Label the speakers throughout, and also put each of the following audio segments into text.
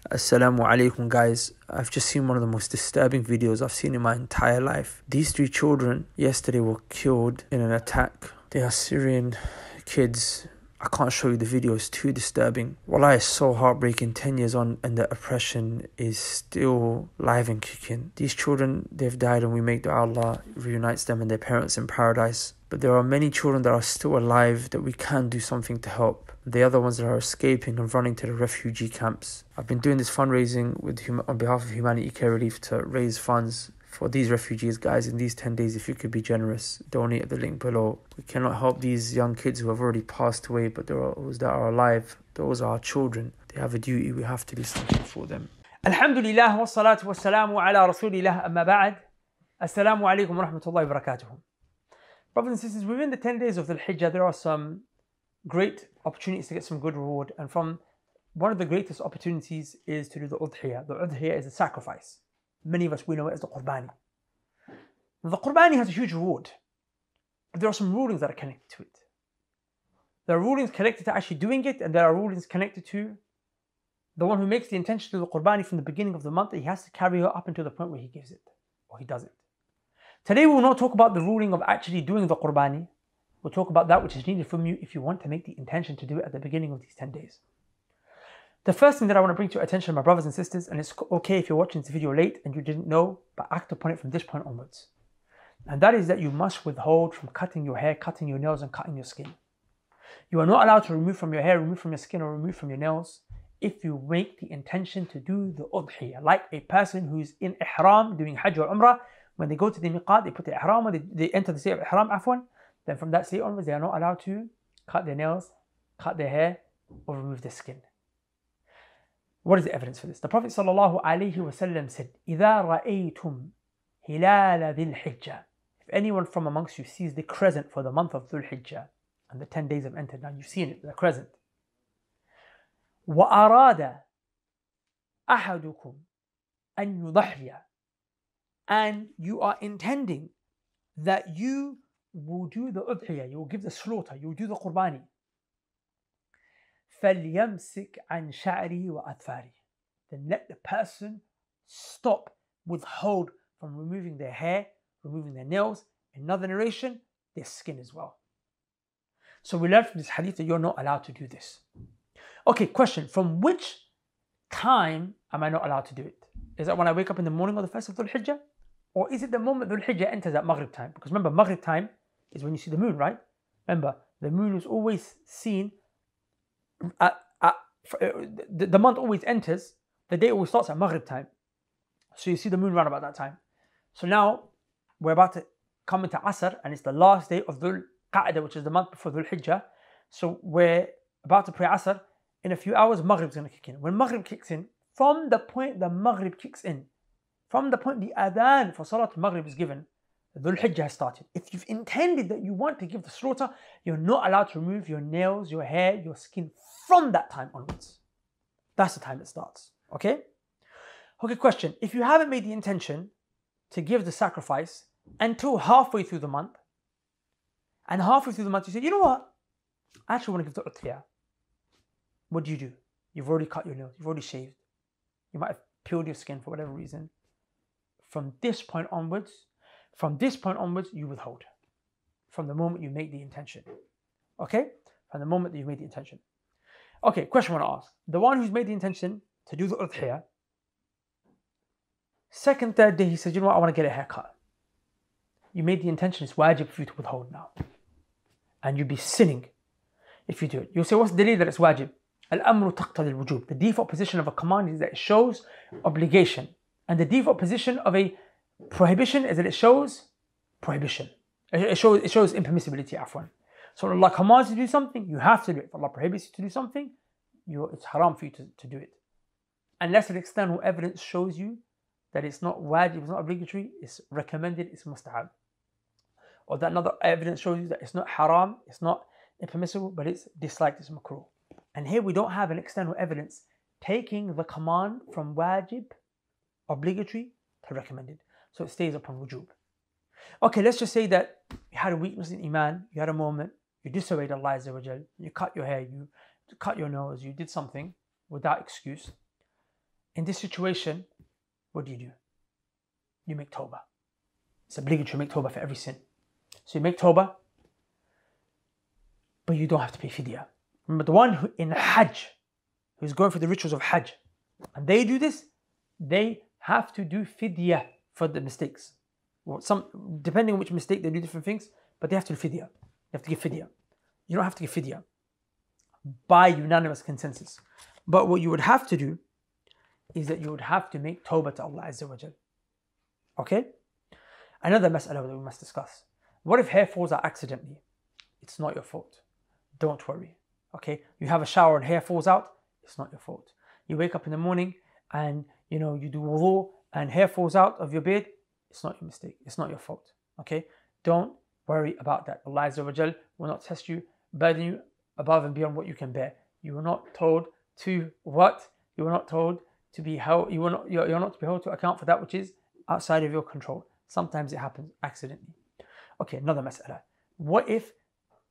Speaker 1: Assalamu alaikum guys. I've just seen one of the most disturbing videos I've seen in my entire life. These three children yesterday were killed in an attack. They are Syrian kids. I can't show you the video, it's too disturbing. Wallah, it's so heartbreaking. 10 years on and the oppression is still live and kicking. These children, they've died and we make dua Allah reunites them and their parents in paradise. But there are many children that are still alive that we can do something to help. The other ones that are escaping and running to the refugee camps. I've been doing this fundraising on behalf of Humanity Care Relief to raise funds for these refugees. Guys, in these 10 days, if you could be generous, donate at the link below. We cannot help these young kids who have already passed away, but there are those that are alive. Those are our children. They have a duty. We have to do something for them.
Speaker 2: Alhamdulillah, wassalatu wassalamu ala rasulillah, amma ba'd. Assalamu alaikum wa rahmatullahi wa barakatuh. Brothers and sisters, within the 10 days of the Hijjah, there are some great opportunities to get some good reward. And from one of the greatest opportunities is to do the Udhiyah. The Udhiyah is a sacrifice. Many of us, we know it as the Qurbaani. The Qurbaani has a huge reward, but there are some rulings that are connected to it. There are rulings connected to actually doing it, and there are rulings connected to the one who makes the intention to do the Qurbaani from the beginning of the month, that he has to carry her up until the point where he gives it, or he does it. Today we will not talk about the ruling of actually doing the Qurbaani. We'll talk about that which is needed from you if you want to make the intention to do it at the beginning of these 10 days. The first thing that I want to bring to your attention, my brothers and sisters, and it's okay if you're watching this video late and you didn't know, but act upon it from this point onwards. And that is that you must withhold from cutting your hair, cutting your nails, and cutting your skin. You are not allowed to remove from your hair, remove from your skin, or remove from your nails if you make the intention to do the Udhiyah. Like a person who's in Ihram doing Hajj or Umrah, when they go to the Miqat, they put the Ihram, or they enter the state of Ihram, afwan, then from that state onwards, they are not allowed to cut their nails, cut their hair, or remove their skin. What is the evidence for this? The Prophet ﷺ said, إِذَا رَأَيْتُمْ هِلَالَ ذِي الْحِجَّةِ If anyone from amongst you sees the crescent for the month of Dhul Hijjah, and the 10 days have entered, now you've seen it, the crescent. وَأَرَادَ أَحَدُكُمْ أَنْ يُضَحِيَ And you are intending that you will do the Udhiyah, you will give the slaughter, you will do the Qurbaani. فَلْيَمْسِكْ عَنْ شَعْرِهِ وَأَظْفَارِهِ Then let the person stop, withhold from removing their hair, removing their nails. Another narration, their skin as well. So we learn from this hadith that you're not allowed to do this. Okay, question. From which time am I not allowed to do it? Is that when I wake up in the morning of the first of Dhul Hijjah? Or is it the moment Dhul Hijjah enters at Maghrib time? Because remember, Maghrib time is when you see the moon, right? Remember, the moon is always seen the month always enters, the day always starts at Maghrib time. So you see the moon around about that time. So now we're about to come into Asr, and it's the last day of Dhul Qa'dah, which is the month before Dhul Hijjah. So we're about to pray Asr. In a few hours, Maghrib is going to kick in. When Maghrib kicks in, from the point the Maghrib kicks in, from the point the Adhan for Salat Maghrib is given, Dhul Hijjah has started. If you've intended that you want to give the slaughter, you're not allowed to remove your nails, your hair, your skin from that time onwards. That's the time it starts. Okay? Okay, question. If you haven't made the intention to give the sacrifice until halfway through the month, and halfway through the month you say, you know what? I actually want to give the Udhiyah. What do? You've already cut your nails, you've already shaved. You might have peeled your skin for whatever reason. From this point onwards, you withhold. From the moment you make the intention. Okay? From the moment that you made the intention. Okay, question I want to ask. The one who's made the intention to do the Udhiyah, second, third day, he says, you know what, I want to get a haircut. You made the intention, it's wajib for you to withhold now. And you'd be sinning if you do it. You'll say, what's the dalil that it's wajib? Al-amru taqtadi al-wujub. The default position of a command is that it shows obligation. And the default position of a prohibition is that it shows prohibition. It shows impermissibility, afwan. So Allah commands you to do something, you have to do it. If Allah prohibits you to do something, it's haram for you to do it. Unless an external evidence shows you that it's not wajib, it's not obligatory, it's recommended, it's mustahab. Or that another evidence shows you that it's not haram, it's not impermissible, but it's disliked, it's makruh. And here we don't have an external evidence taking the command from wajib, obligatory, to recommended. So it stays upon wujub. Okay, let's just say that you had a weakness in Iman, you had a moment, you disobeyed Allah Azza wa Jal, you cut your hair, you cut your nose, you did something without excuse. in this situation, what do? You make tawbah. It's obligatory to make tawbah for every sin. So you make tawbah, but you don't have to pay fidyah. Remember, the one who in Hajj, who's going through the rituals of Hajj, and they do this, they have to do fidyah for the mistakes. Well, depending on which mistake, they do different things, but they have to do fidyah. You have to give fidyah. You don't have to give fidyah by unanimous consensus. But what you would have to do is that you would have to make tawbah to Allah Azza wa Jal. Okay? Another mas'ala that we must discuss. What if hair falls out accidentally? It's not your fault. Don't worry. Okay? You have a shower and hair falls out, it's not your fault. You wake up in the morning and you do wudu and hair falls out of your beard, it's not your mistake. It's not your fault. Okay? Don't worry about that. Allah Azza wa Jal will not test you, burden you above and beyond what you can bear. You were not told to what? You were not told to be held. You're not to be held to account for that which is outside of your control. Sometimes it happens accidentally. Okay, another mas'ala. What if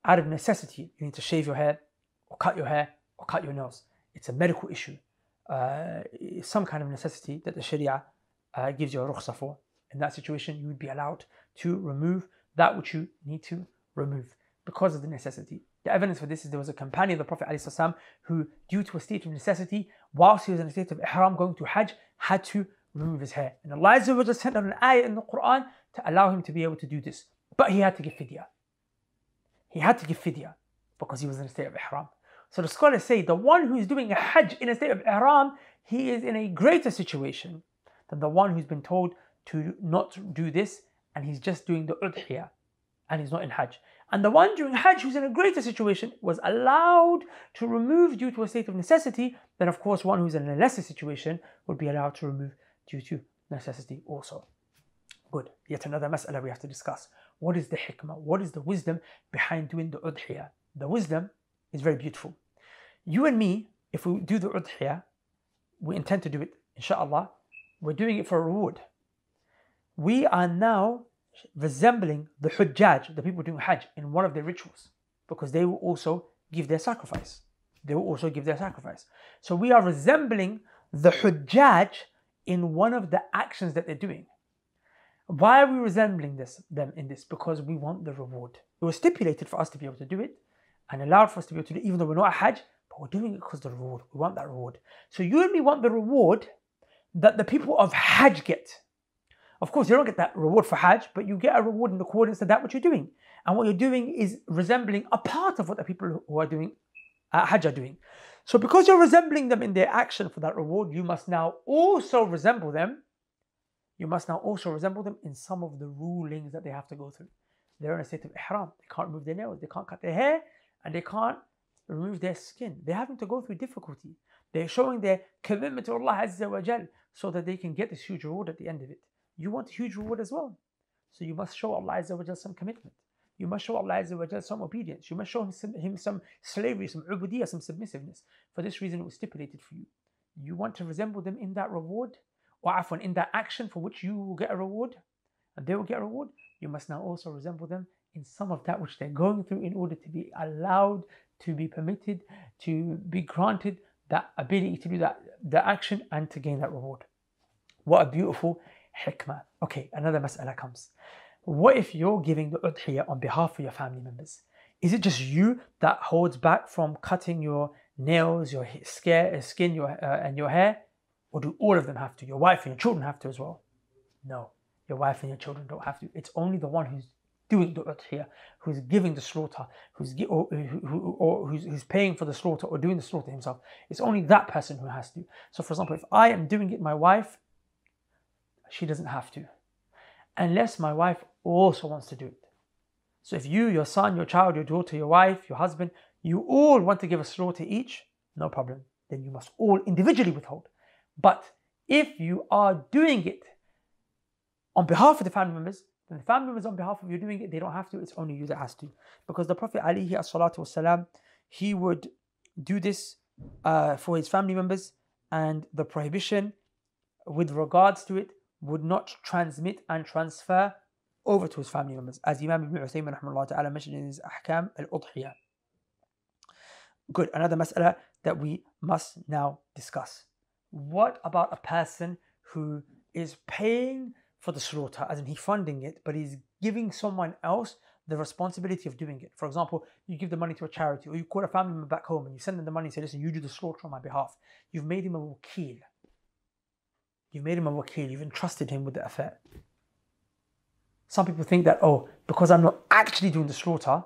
Speaker 2: out of necessity you need to shave your hair or cut your hair or cut your nails? It's a medical issue. It's some kind of necessity that the Sharia gives you a rukhsah for. In that situation, you would be allowed to remove that which you need to remove because of the necessity. The evidence for this is there was a companion of the Prophet ﷺ who, due to a state of necessity, whilst he was in a state of ihram going to Hajj, had to remove his hair. And Allah Azza wa Jalla sent down an ayah in the Quran to allow him to be able to do this. But he had to give fidyah. He had to give fidyah because he was in a state of ihram. So the scholars say the one who is doing a Hajj in a state of ihram, he is in a greater situation than the one who's been told to not do this and he's just doing the Udhiyah and he's not in Hajj. And the one during Hajj who's in a greater situation was allowed to remove due to a state of necessity. Then of course one who's in a lesser situation would be allowed to remove due to necessity also. Good. Yet another mas'ala we have to discuss. What is the hikmah? What is the wisdom behind doing the Udhiyah? The wisdom is very beautiful. You and me, if we do the Udhiyah, we intend to do it, inshallah, we're doing it for a reward. We are now resembling the Hujjaj, the people doing Hajj, in one of their rituals, because they will also give their sacrifice. So we are resembling the Hujjaj in one of the actions that they're doing. Why are we resembling them in this? Because we want the reward. It was stipulated for us to be able to do it and allowed for us to be able to do it, even though we're not a Hajj, but we're doing it because of the reward. We want that reward. So you and me want the reward that the people of Hajj get. Of course, you don't get that reward for Hajj, but you get a reward in accordance to that what you're doing. And what you're doing is resembling a part of what the people who are doing Hajj are doing. So because you're resembling them in their action for that reward, you must now also resemble them. You must now also resemble them in some of the rulings that they have to go through. They're in a state of ihram. They can't remove their nails, they can't cut their hair, and they can't remove their skin. They're having to go through difficulty. They're showing their commitment to Allah Azza wa Jal so that they can get this huge reward at the end of it. You want a huge reward as well. So you must show Allah Azza wa Jal some commitment. You must show Allah Azza wa Jal some obedience. You must show him some slavery, some ubudiyah, some submissiveness. For this reason, it was stipulated for you. You want to resemble them in that reward, or afwan, in that action for which you will get a reward, and they will get a reward. You must now also resemble them in some of that which they're going through in order to be allowed, to be permitted, to be granted that ability to do that action and to gain that reward. What a beautiful hikmah. Okay, another mas'ala comes. What if you're giving the udhiyah on behalf of your family members? Is it just you that holds back from cutting your nails, your skin, and your hair? Or do all of them have to? Your wife and your children have to as well? No, your wife and your children don't have to. It's only the one who's doing the udhiyah, who's giving the slaughter, who's paying for the slaughter or doing the slaughter himself. It's only that person who has to. So for example, if I am doing it, my wife, she doesn't have to. Unless my wife also wants to do it. So if you, your son, your child, your daughter, your wife, your husband, you all want to give a slaughter each, no problem. Then you must all individually withhold. But if you are doing it on behalf of the family members, then the family members on behalf of you doing it, they don't have to, it's only you that has to. Because the Prophet alayhi as-salatu was-salam, he would do this for his family members, and the prohibition with regards to it would not transmit and transfer over to his family members, as Imam Ibn Uthaymin rahimahullah ta'ala mentioned in his Ahkam al-Udhiyah. Good, another mas'ala that we must now discuss. what about a person who is paying for the slaughter, as in he's funding it, but he's giving someone else the responsibility of doing it? For example, you give the money to a charity, or you call a family member back home and you send them the money and say, listen, you do the slaughter on my behalf. You've made him a wakil. You've entrusted him with the affair. Some people think that, oh, because I'm not actually doing the slaughter,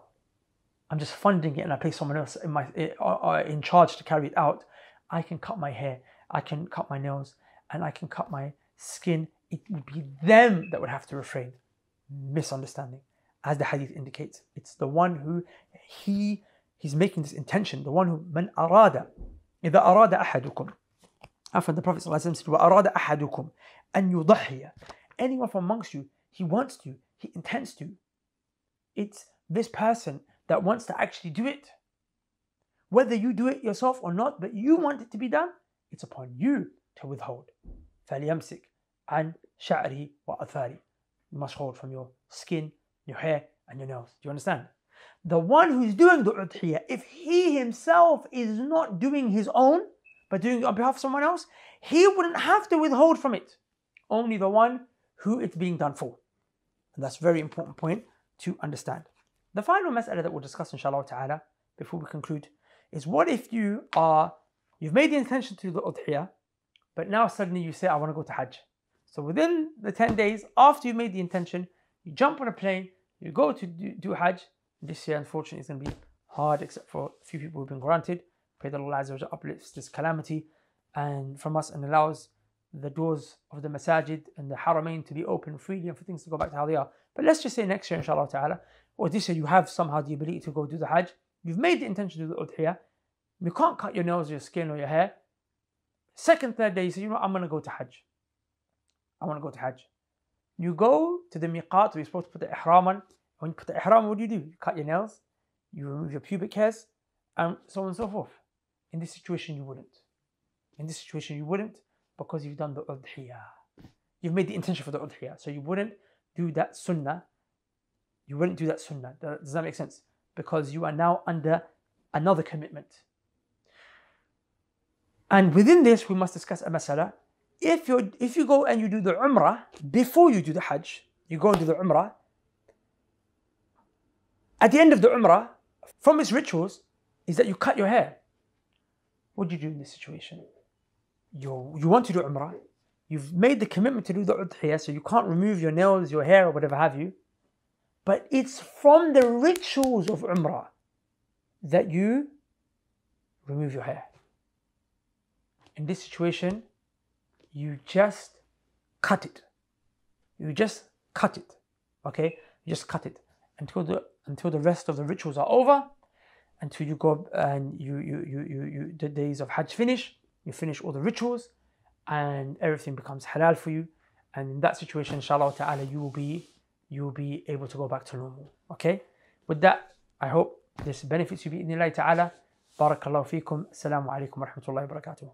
Speaker 2: I'm just funding it and I place someone else in charge to carry it out, I can cut my hair, I can cut my nails, and I can cut my skin. It would be them that would have to refrain. Misunderstanding. As the hadith indicates, it's the one who he's making this intention, the one who man arada, إذا أراد أحدكم. After the Prophet ﷺ said, وَأَرَادَ أَحَدُكُمْ أَنْ يُضَحِيَ. Anyone from amongst you, he wants to, he intends to. It's this person that wants to actually do it. Whether you do it yourself or not, but you want it to be done, it's upon you to withhold. فَلْيَمْسِكْ عَنْ شَعْرِهِ وَأَثَارِهِ. You must hold from your skin, your hair, and your nails. Do you understand? The one who's doing the udhiyah, if he himself is not doing his own, but doing it on behalf of someone else, he wouldn't have to withhold from it. Only the one who it's being done for. And that's a very important point to understand. The final mas'ala that we'll discuss inshallah ta'ala before we conclude is, what if you've made the intention to do the udhiyah, but now suddenly you say, I want to go to Hajj. So within the 10 days after you made the intention, you jump on a plane, you go to do Hajj. This year, unfortunately, it's going to be hard, except for a few people who've been granted. Pray that Allah Azza wa Jalla uplifts this calamity and from us and allows the doors of the masajid and the haramain to be open freely and for things to go back to how they are. But let's just say next year, inshallah ta'ala, or this year you have somehow the ability to go do the Hajj. You've made the intention to do the udhiyah. You can't cut your nails, your skin, or your hair. Second, third day, you say, you know what, I'm going to go to Hajj. I want to go to Hajj. You go to the miqat where you're supposed to put the ihram on. When you put the ihram, what do? You cut your nails, you remove your pubic hairs, and so on and so forth. In this situation, you wouldn't. In this situation, you wouldn't, because you've done the udhiyah. You've made the intention for the udhiyah. So you wouldn't do that sunnah. You wouldn't do that sunnah. Does that make sense? Because you are now under another commitment. And within this, we must discuss a masala. If you go and you do the umrah before you do the Hajj, you go and do the umrah. At the end of the umrah, from its rituals, is that you cut your hair. What do you do in this situation? You want to do umrah. You've made the commitment to do the udhiyah, so you can't remove your nails, your hair, or whatever have you. But it's from the rituals of umrah that you remove your hair. In this situation, you just cut it. You just cut it. Okay? You just cut it until the rest of the rituals are over, until you go and the days of Hajj finish, you finish all the rituals and everything becomes halal for you. And in that situation, inshallah ta'ala, you will be able to go back to normal. Okay? With that, I hope this benefits you bi-idhnillahi ta'ala. Barakallahu feekum. Assalamu alaikum wa rahmatullahi wa barakatuh.